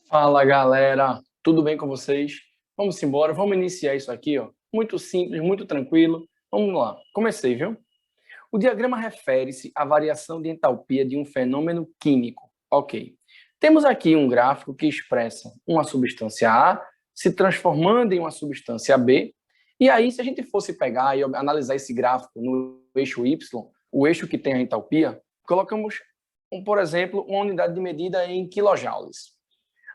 Fala galera, tudo bem com vocês? Vamos embora, vamos iniciar isso aqui, ó. Muito simples, muito tranquilo. Vamos lá, comecei, viu? O diagrama refere-se à variação de entalpia de um fenômeno químico. Ok. Temos aqui um gráfico que expressa uma substância A se transformando em uma substância B. E aí, se a gente fosse pegar e analisar esse gráfico no eixo Y, o eixo que tem a entalpia, colocamos, por exemplo, uma unidade de medida em quilojoules.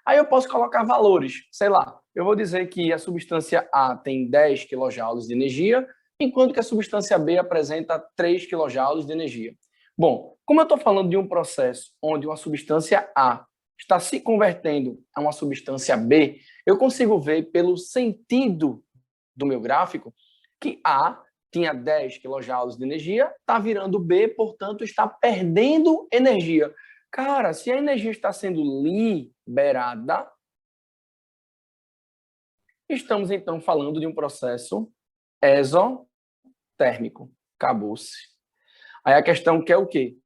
Aí eu posso colocar valores, sei lá, eu vou dizer que a substância A tem 10 kJ de energia, enquanto que a substância B apresenta 3 kJ de energia. Bom, como eu estou falando de um processo onde uma substância A está se convertendo a uma substância B, eu consigo ver pelo sentido do meu gráfico que A tinha 10 kJ de energia, está virando B, portanto está perdendo energia. Cara, se a energia está sendo liberada, estamos então falando de um processo exotérmico. Acabou-se. Aí a questão que é o quê?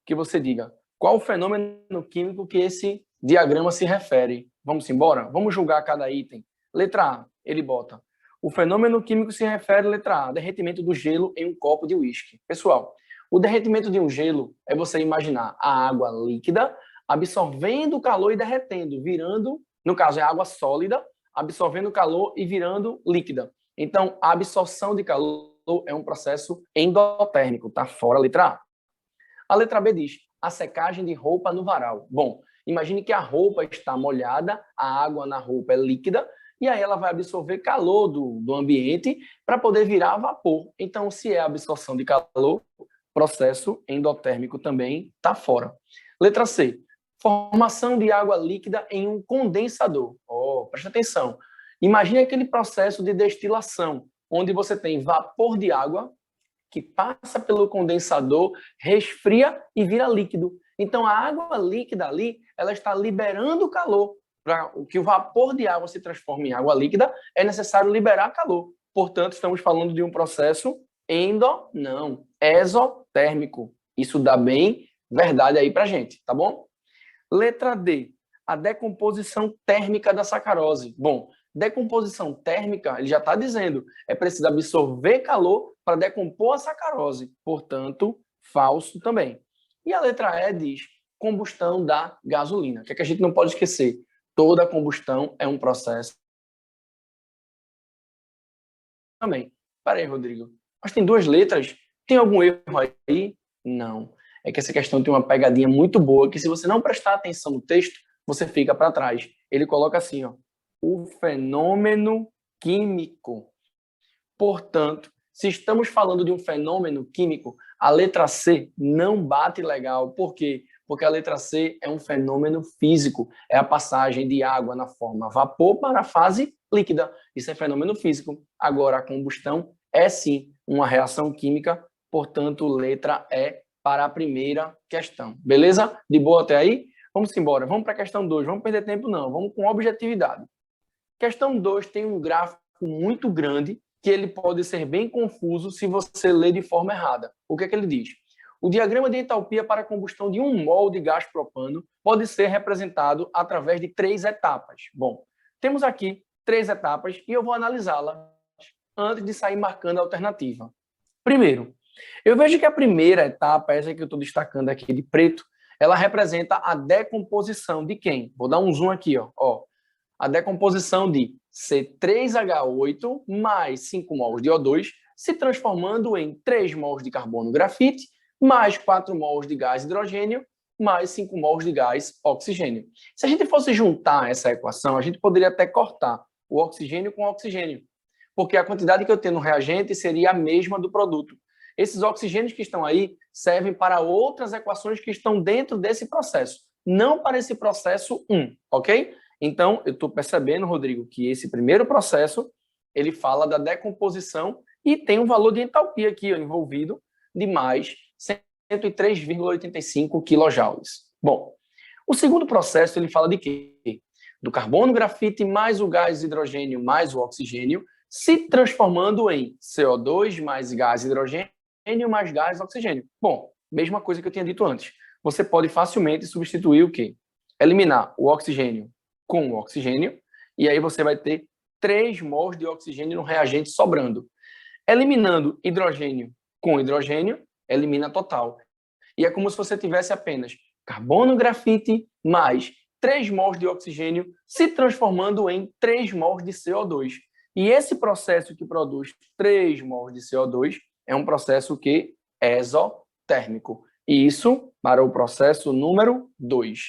Que você diga qual o fenômeno químico que esse diagrama se refere. Vamos embora? Vamos julgar cada item. Letra A, ele bota. O fenômeno químico se refere, letra A, derretimento do gelo em um copo de uísque. Pessoal, o derretimento de um gelo é você imaginar a água líquida absorvendo o calor e derretendo, virando, no caso é água sólida, absorvendo o calor e virando líquida. Então, a absorção de calor é um processo endotérmico, tá fora a letra A. A letra B diz, a secagem de roupa no varal. Bom, imagine que a roupa está molhada, a água na roupa é líquida, e aí ela vai absorver calor do ambiente para poder virar vapor. Então, se é absorção de calor, processo endotérmico também está fora. Letra C, formação de água líquida em um condensador. Oh, presta atenção. Imagine aquele processo de destilação, onde você tem vapor de água que passa pelo condensador, resfria e vira líquido. Então, a água líquida ali, ela está liberando calor. Para que o vapor de água se transforme em água líquida, é necessário liberar calor. Portanto, estamos falando de um processo exotérmico. Isso dá bem verdade aí para gente, tá bom? Letra D, a decomposição térmica da sacarose. Bom, decomposição térmica, ele já está dizendo, é preciso absorver calor para decompor a sacarose. Portanto, falso também. E a letra E diz combustão da gasolina. O que é que a gente não pode esquecer? Toda combustão é um processo também. Para aí, Rodrigo. Mas tem duas letras? Tem algum erro aí? Não. É que essa questão tem uma pegadinha muito boa, que se você não prestar atenção no texto, você fica para trás. Ele coloca assim, ó, o fenômeno químico. Portanto, se estamos falando de um fenômeno químico, a letra C não bate legal. Por quê? Porque a letra C é um fenômeno físico. É a passagem de água na forma vapor para a fase líquida. Isso é fenômeno físico. Agora, a combustão é sim uma reação química. Portanto, letra E para a primeira questão. Beleza? De boa até aí? Vamos embora. Vamos para a questão 2. Vamos perder tempo não. Vamos com objetividade. Questão 2 tem um gráfico muito grande que ele pode ser bem confuso se você ler de forma errada. O que é que ele diz? O diagrama de entalpia para a combustão de 1 mol de gás propano pode ser representado através de 3 etapas. Bom, temos aqui 3 etapas e eu vou analisá-las antes de sair marcando a alternativa. Primeiro, eu vejo que a primeira etapa, essa que eu estou destacando aqui de preto, ela representa a decomposição de quem? Vou dar um zoom aqui, ó. A decomposição de C3H8 mais 5 mols de O2 se transformando em 3 mols de carbono grafite mais 4 mols de gás hidrogênio mais 5 mols de gás oxigênio. Se a gente fosse juntar essa equação, a gente poderia até cortar o oxigênio com o oxigênio, porque a quantidade que eu tenho no reagente seria a mesma do produto. Esses oxigênios que estão aí servem para outras equações que estão dentro desse processo, não para esse processo 1, ok? Então, eu estou percebendo, Rodrigo, que esse primeiro processo, ele fala da decomposição e tem um valor de entalpia aqui ó, envolvido de mais 103,85 kJ. Bom, o segundo processo, ele fala de quê? Do carbono grafite mais o gás hidrogênio mais o oxigênio se transformando em CO2 mais gás hidrogênio mais gás oxigênio. Bom, mesma coisa que eu tinha dito antes. Você pode facilmente substituir o quê? Eliminar o oxigênio com o oxigênio, e aí você vai ter 3 mols de oxigênio no reagente sobrando. Eliminando hidrogênio com hidrogênio, elimina total. E é como se você tivesse apenas carbono, grafite, mais 3 mols de oxigênio se transformando em 3 mols de CO2. E esse processo que produz 3 mols de CO2 é um processo que é exotérmico. E isso para o processo número 2.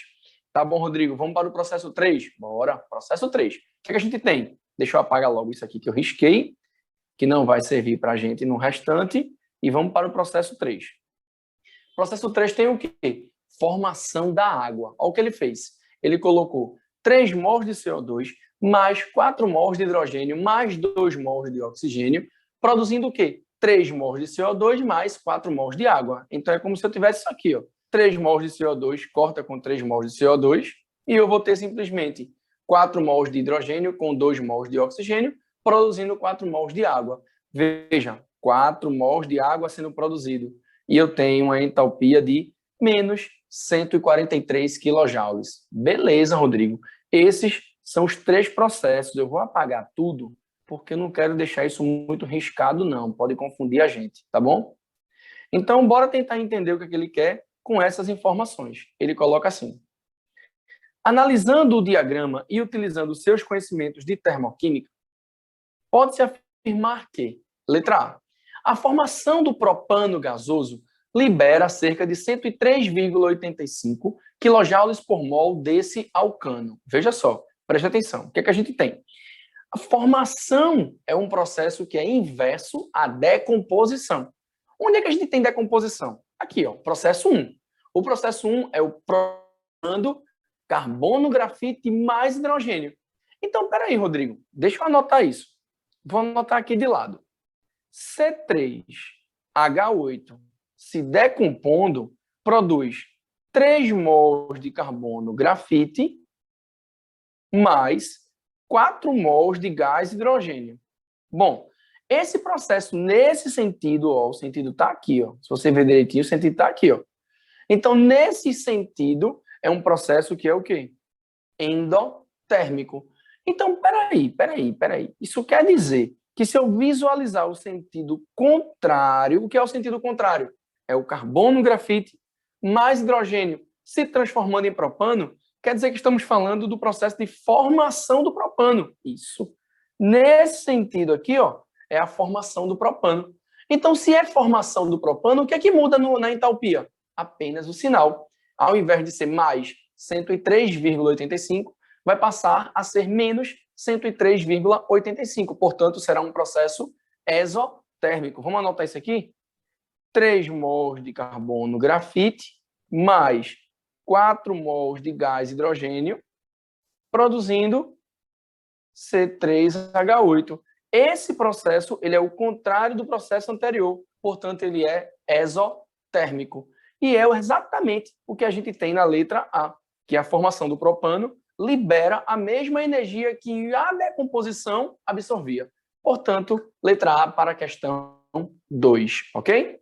Tá bom, Rodrigo? Vamos para o processo 3? Bora. Processo 3. O que a gente tem? Deixa eu apagar logo isso aqui que eu risquei, que não vai servir para a gente no restante. E vamos para o processo 3. O processo 3 tem o quê? Formação da água. Olha o que ele fez. Ele colocou 3 mols de CO2 mais 4 mols de hidrogênio mais 2 mols de oxigênio, produzindo o quê? 3 mols de CO2 mais 4 mols de água. Então é como se eu tivesse isso aqui, ó. 3 mols de CO2 corta com 3 mols de CO2 e eu vou ter simplesmente 4 mols de hidrogênio com 2 mols de oxigênio, produzindo 4 mols de água. Veja, 4 mols de água sendo produzido. E eu tenho uma entalpia de menos 143 kJ. Beleza, Rodrigo. Esses são os 3 processos. Eu vou apagar tudo, porque eu não quero deixar isso muito riscado, não. Pode confundir a gente, tá bom? Então, bora tentar entender o que ele quer com essas informações. Ele coloca assim. Analisando o diagrama e utilizando seus conhecimentos de termoquímica, pode-se afirmar que, letra A formação do propano gasoso libera cerca de 103,85 kJ por mol desse alcano. Veja só, preste atenção. O que é que a gente tem? A formação é um processo que é inverso à decomposição. Onde é que a gente tem decomposição? Aqui, ó, processo 1. O processo 1 é o propano, carbono, grafite mais hidrogênio. Então, peraí, Rodrigo, deixa eu anotar isso. Vou anotar aqui de lado. C3H8 se decompondo produz 3 mols de carbono grafite mais 4 mols de gás hidrogênio. Bom, esse processo nesse sentido, ó, o sentido está aqui, ó. Se você ver direitinho, o sentido está aqui, ó. Então, nesse sentido, é um processo que é o quê? Endotérmico. Então, peraí. Isso quer dizer que se eu visualizar o sentido contrário, o que é o sentido contrário? É o carbono grafite mais hidrogênio se transformando em propano, quer dizer que estamos falando do processo de formação do propano. Isso. Nesse sentido aqui, ó, é a formação do propano. Então, se é formação do propano, o que é que muda na entalpia? Apenas o sinal. Ao invés de ser mais 103,85, vai passar a ser menos 103,85. Portanto, será um processo exotérmico. Vamos anotar isso aqui? 3 mols de carbono grafite mais 4 mols de gás hidrogênio, produzindo C3H8. Esse processo ele é o contrário do processo anterior, portanto, ele é exotérmico. E é exatamente o que a gente tem na letra A, que é a formação do propano libera a mesma energia que a decomposição absorvia. Portanto, letra A para a questão 2, ok?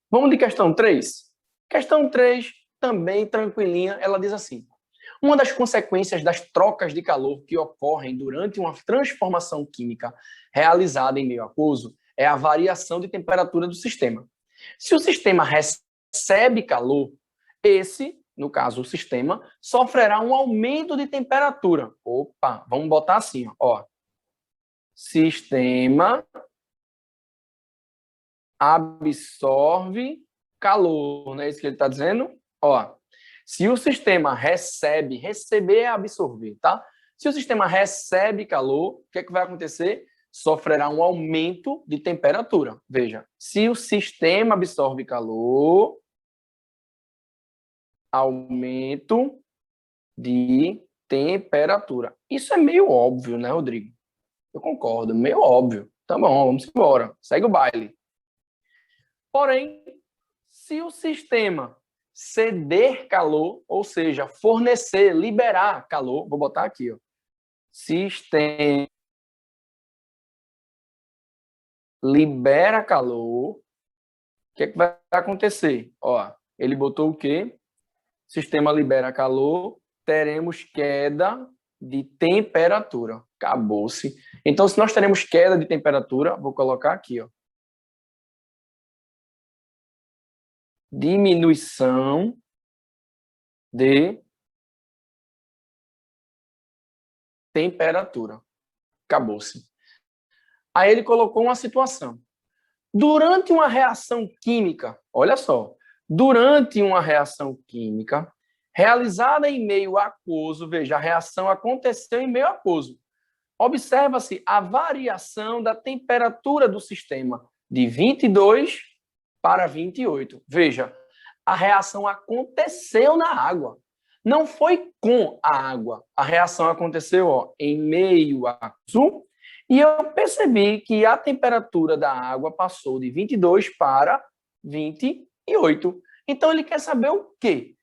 Vamos de questão 3? Questão 3, também tranquilinha, ela diz assim: uma das consequências das trocas de calor que ocorrem durante uma transformação química realizada em meio aquoso é a variação de temperatura do sistema. Se o sistema recebe calor, esse, no caso o sistema, sofrerá um aumento de temperatura. Opa, vamos botar assim, ó. Sistema absorve calor, não é isso que ele está dizendo? Ó, se o sistema recebe, receber é absorver, tá? Se o sistema recebe calor, o que é que vai acontecer? Sofrerá um aumento de temperatura. Veja, se o sistema absorve calor, aumento de temperatura. Isso é meio óbvio, né, Rodrigo? Eu concordo, meio óbvio. Tá bom, vamos embora. Segue o baile. Porém, se o sistema ceder calor, ou seja, fornecer, liberar calor, vou botar aqui, ó. Sistema libera calor, o que é que vai acontecer? Ó, ele botou o quê? Sistema libera calor, teremos queda de temperatura. Acabou-se. Então, se nós teremos queda de temperatura, vou colocar aqui, ó. Diminuição de temperatura. Acabou-se. Aí ele colocou uma situação. Durante uma reação química, olha só, durante uma reação química realizada em meio aquoso, veja, a reação aconteceu em meio aquoso. Observa-se a variação da temperatura do sistema de 22 para 28. Veja, a reação aconteceu na água. Não foi com a água. A reação aconteceu, ó, em meio aquoso. E eu percebi que a temperatura da água passou de 22 para 28. Então, ele quer saber o quê?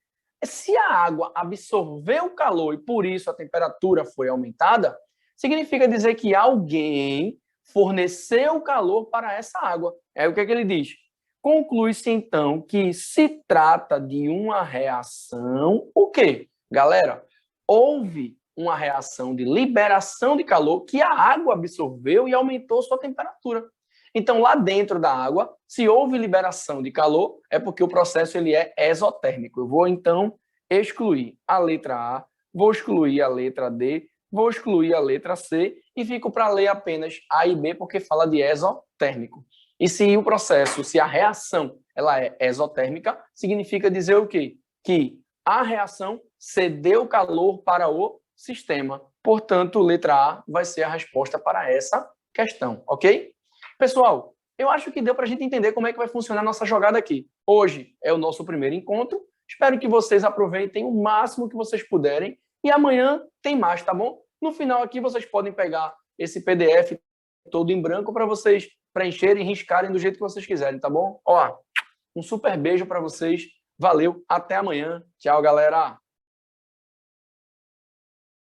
Se a água absorveu o calor e, por isso, a temperatura foi aumentada, significa dizer que alguém forneceu calor para essa água. É o que ele diz. Conclui-se, então, que se trata de uma reação... O quê? Galera, houve uma reação de liberação de calor que a água absorveu e aumentou sua temperatura. Então, lá dentro da água, se houve liberação de calor, é porque o processo ele é exotérmico. Eu vou, então, excluir a letra A, vou excluir a letra D, vou excluir a letra C e fico para ler apenas A e B, porque fala de exotérmico. E se o processo, se a reação ela é exotérmica, significa dizer o quê? Que a reação cedeu calor para o sistema. Portanto, letra A vai ser a resposta para essa questão, ok? Pessoal, eu acho que deu para a gente entender como é que vai funcionar a nossa jogada aqui. Hoje é o nosso primeiro encontro. Espero que vocês aproveitem o máximo que vocês puderem. E amanhã tem mais, tá bom? No final aqui vocês podem pegar esse PDF todo em branco para vocês preencherem e riscarem do jeito que vocês quiserem, tá bom? Ó, um super beijo para vocês. Valeu, até amanhã. Tchau, galera.